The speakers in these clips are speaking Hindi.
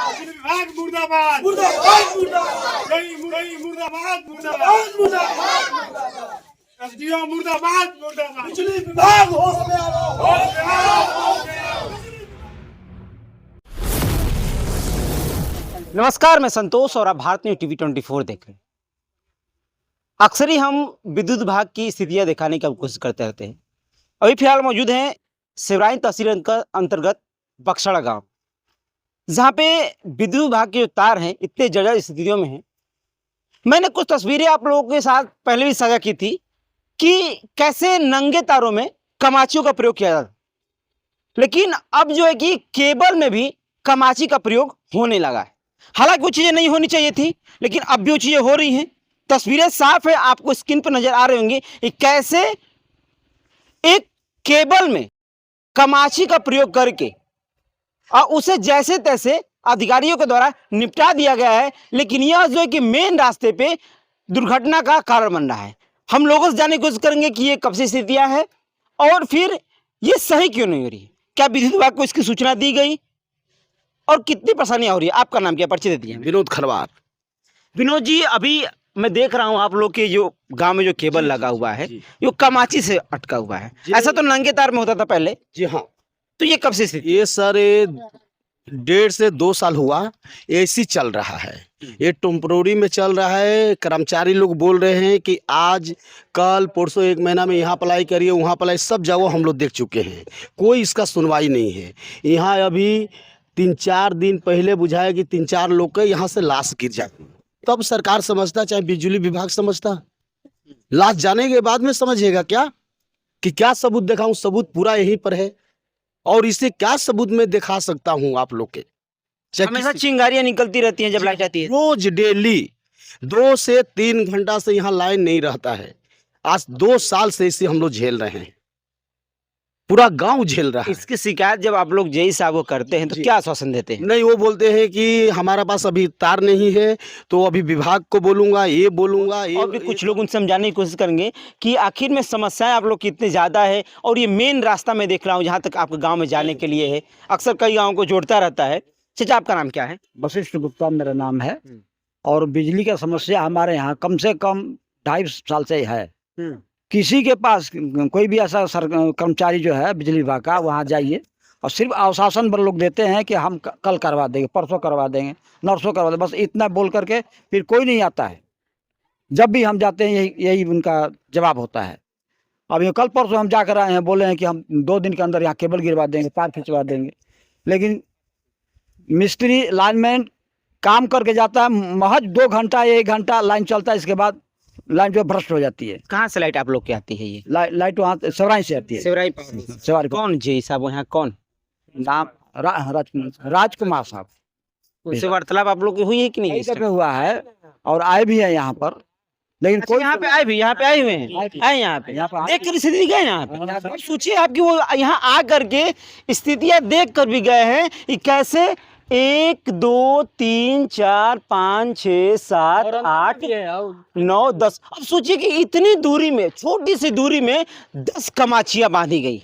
विभाग मुर्दाबाद मुर्दाबाद मुर्दाबाद मुर्दाबाद मुर्दाबाद एसडीओ मुर्दाबाद मुर्दाबाद बिजली विभाग होश में आओ। नमस्कार, मैं संतोष और आप भारत न्यूज़ टीवी 24 देख रहे हैं। अक्सर ही हम विद्युत विभाग की स्थितियां दिखाने की कोशिश करते रहते हैं। अभी फिलहाल मौजूद हैं सिवराइन तहसील अंतर्गत बक्सड़ा गांव, जहां पे विद्युत विभाग के जो तार हैं इतने जर्जर स्थितियों में हैं। मैंने कुछ तस्वीरें आप लोगों के साथ पहले भी साझा की थी कि कैसे नंगे तारों में कमाचियों का प्रयोग किया जाता, लेकिन अब जो है कि केबल में भी कमाची का प्रयोग होने लगा है। हालांकि वो चीज़ें नहीं होनी चाहिए थी, लेकिन अब भी वो चीज़ें हो रही हैं। तस्वीरें साफ है, आपको स्क्रीन पर नजर आ रही होंगी कि कैसे एक केबल में कमाची का प्रयोग करके और उसे जैसे तैसे अधिकारियों के द्वारा निपटा दिया गया है। लेकिन यह जो है कि मेन रास्ते पे दुर्घटना का कारण बन रहा है। हम लोगों से जानने की कोशिश करेंगे कि ये कब से स्थितियां है और फिर ये सही क्यों नहीं हो रही है। क्या विद्युत विभाग को इसकी सूचना दी गई और कितनी परेशानियां हो रही है? आपका नाम क्या, परिचय दे दीजिए। विनोद खरवार। विनोद जी, अभी मैं देख रहा हूँ आप लोग के जो गांव में जो केबल लगा हुआ है ये कमाची से अटका हुआ है। ऐसा तो नंगे तार में होता था पहले। जी हाँ, तो ये कब से स्थिति? ये सर 1.5 से 2 साल हुआ ऐसी चल रहा है। ये टेम्पोररी में चल रहा है। कर्मचारी लोग बोल रहे हैं कि आज कल परसों 1 महीना में यहाँ अप्लाई करिए, वहाँ अप्लाई, सब जगह हम लोग देख चुके हैं, कोई इसका सुनवाई नहीं है। यहाँ अभी 3-4 दिन पहले बुझाया कि 3-4 लोग के यहाँ से लाश गिर जाती, तब सरकार समझता, चाहे बिजली विभाग समझता। लाश जाने के बाद में समझेगा क्या कि क्या सबूत दिखाऊं? सबूत पूरा यहीं पर है और इसे क्या सबूत में दिखा सकता हूं आप लोग के? हमेशा चिंगारियां निकलती रहती हैं जब लाइट आती है। रोज डेली 2 से 3 घंटा से यहाँ लाइन नहीं रहता है। आज 2 साल से इसे हम लोग झेल रहे हैं, पूरा गांव झेल रहा है। इसकी शिकायत जब आप लोग जेई साहब को करते हैं तो क्या आश्वासन देते हैं? नहीं, वो बोलते हैं कि हमारा पास अभी तार नहीं है, तो अभी विभाग को बोलूंगा, ये बोलूंगा। और भी कुछ लोग उनसे समझाने की कोशिश करेंगे कि आखिर में समस्याएं आप लोग की इतनी ज़्यादा है और ये मेन रास्ता मैं देख रहा हूँ जहाँ तक आपके गाँव में जाने के लिए है, अक्सर कई गाँवों को जोड़ता रहता है। चाचा, आपका नाम क्या है? वशिष्ठ गुप्ता मेरा नाम है। और बिजली का समस्या हमारे यहाँ कम से कम 2.5 साल से है। किसी के पास कोई भी ऐसा कर्मचारी जो है बिजली विभाग का, वहाँ जाइए और सिर्फ आश्वासन पर लोग देते हैं कि हम कल करवा देंगे, परसों करवा देंगे, नरसों करवा देंगे, बस इतना बोल करके फिर कोई नहीं आता है। जब भी हम जाते हैं यही उनका जवाब होता है। अब ये कल परसों हम जाकर आए हैं, बोले हैं कि हम 2 दिन के अंदर यहाँ केबल गिरवा देंगे, तार खिंचवा देंगे, लेकिन मिस्त्री लाइनमैन काम करके जाता है, महज 2 घंटा 1 घंटा लाइन चलता है, इसके बाद लाइन जो भ्रष्ट हो जाती है। कहाँ से लाइट आप लोग की आती है? ये लाइट वहाँ सिवराई से आती है। सिवराई। कौन जेई साहब यहाँ? कौन नाम? राजकुमार साहब। उनसे वार्तालाप आप लोग की हुई है कि नहीं? पे हुआ है और आए भी है यहाँ पर, लेकिन कोई यहाँ पे आए भी, यहाँ पे आए हुए हैं, आए यहाँ पे देख कर स्थिति गए यहाँ पे। अब सोचिए आपकी वो यहाँ आ करके स्थितियाँ देख कर भी गए हैं कि कैसे 1 2 3 4 5 6 7 8 9 10। अब सोचिए कि इतनी दूरी में, छोटी सी दूरी में 10 कमाचियां बांधी गई।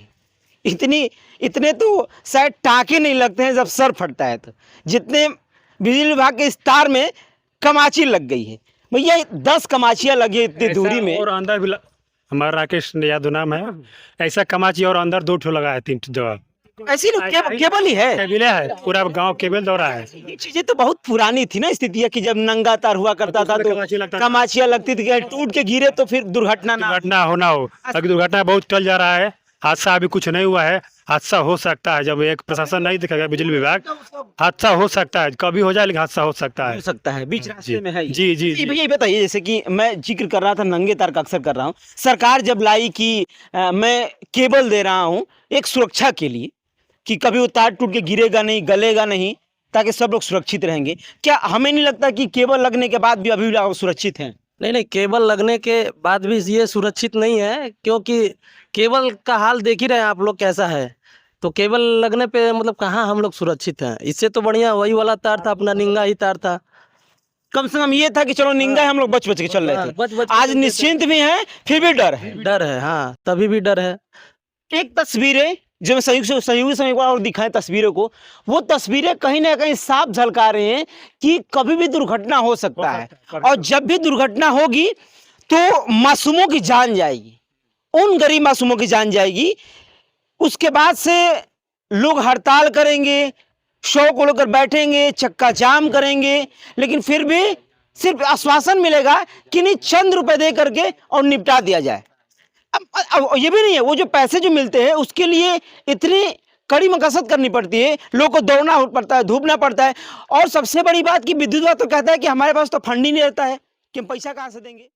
इतने तो शायद टाँके नहीं लगते हैं जब सर फटता है, तो जितने बिजली विभाग के इस तार में कमाची लग गई है। भैया 10 कमाचियां लगी इतनी दूरी में। और अंदर भी हमारा राकेश यादव नाम है, ऐसा कमाची और अंदर 2 ठो लगा है, 3 जगह ऐसी केबल ही है। केबल है, पूरा गांव केबल दौरा है। ये चीजें तो बहुत पुरानी थी ना स्थितियां कि जब नंगा तार हुआ करता था तो कमाचियां लगती थी, टूट के गिरे तो फिर दुर्घटना होना हो। अभी दुर्घटना बहुत टल जा रहा है, हादसा अभी कुछ नहीं हुआ है। हादसा हो सकता है, जब एक प्रशासन नहीं दिखेगा बिजली विभाग, हादसा हो सकता है, कभी हो जाए लेकिन हादसा हो सकता है बीच रास्ते में है। जी जी भैया ये बताइए, जैसे कि मैं जिक्र कर रहा था नंगे तार का, अक्सर कर रहा हूँ, सरकार जब लाई कि मैं केबल दे रहा हूँ एक सुरक्षा के लिए कि कभी वो तार टूट के गिरेगा नहीं, गलेगा नहीं, ताकि सब लोग सुरक्षित रहेंगे, क्या हमें नहीं लगता कि केबल लगने के बाद भी अभी सुरक्षित हैं? नहीं, केबल लगने के बाद भी ये सुरक्षित नहीं है, क्योंकि केबल का हाल देख ही रहे हैं आप लोग कैसा है। तो केबल लगने पे मतलब कहाँ हम लोग सुरक्षित हैं? इससे तो बढ़िया वही वाला तार था, अपना निंगा ही तार था। कम से कम ये था कि चलो निंगा हम लोग बच के चल रहे थे। आज निश्चिंत भी हैं, फिर भी डर है। हाँ, तभी भी डर है। एक तस्वीरें जो मैं संयोगी समय एक बार और दिखाएं तस्वीरों को, वो तस्वीरें कहीं ना कहीं साफ झलका रहे हैं कि कभी भी दुर्घटना हो सकता है, और जब भी दुर्घटना होगी तो मासूमों की जान जाएगी, उन गरीब मासूमों की जान जाएगी। उसके बाद से लोग हड़ताल करेंगे, शव को लेकर बैठेंगे, चक्का जाम करेंगे, लेकिन फिर भी सिर्फ आश्वासन मिलेगा कि नहीं चंद रुपए दे करके और निपटा दिया जाए। अब ये भी नहीं है, वो जो पैसे जो मिलते हैं उसके लिए इतनी कड़ी मकसद करनी पड़ती है, लोगों को दौड़ना पड़ता है, धूपना पड़ता है, और सबसे बड़ी बात कि विद्युत विभाग तो कहता है कि हमारे पास तो फंड ही नहीं रहता है कि हम पैसा कहाँ से देंगे।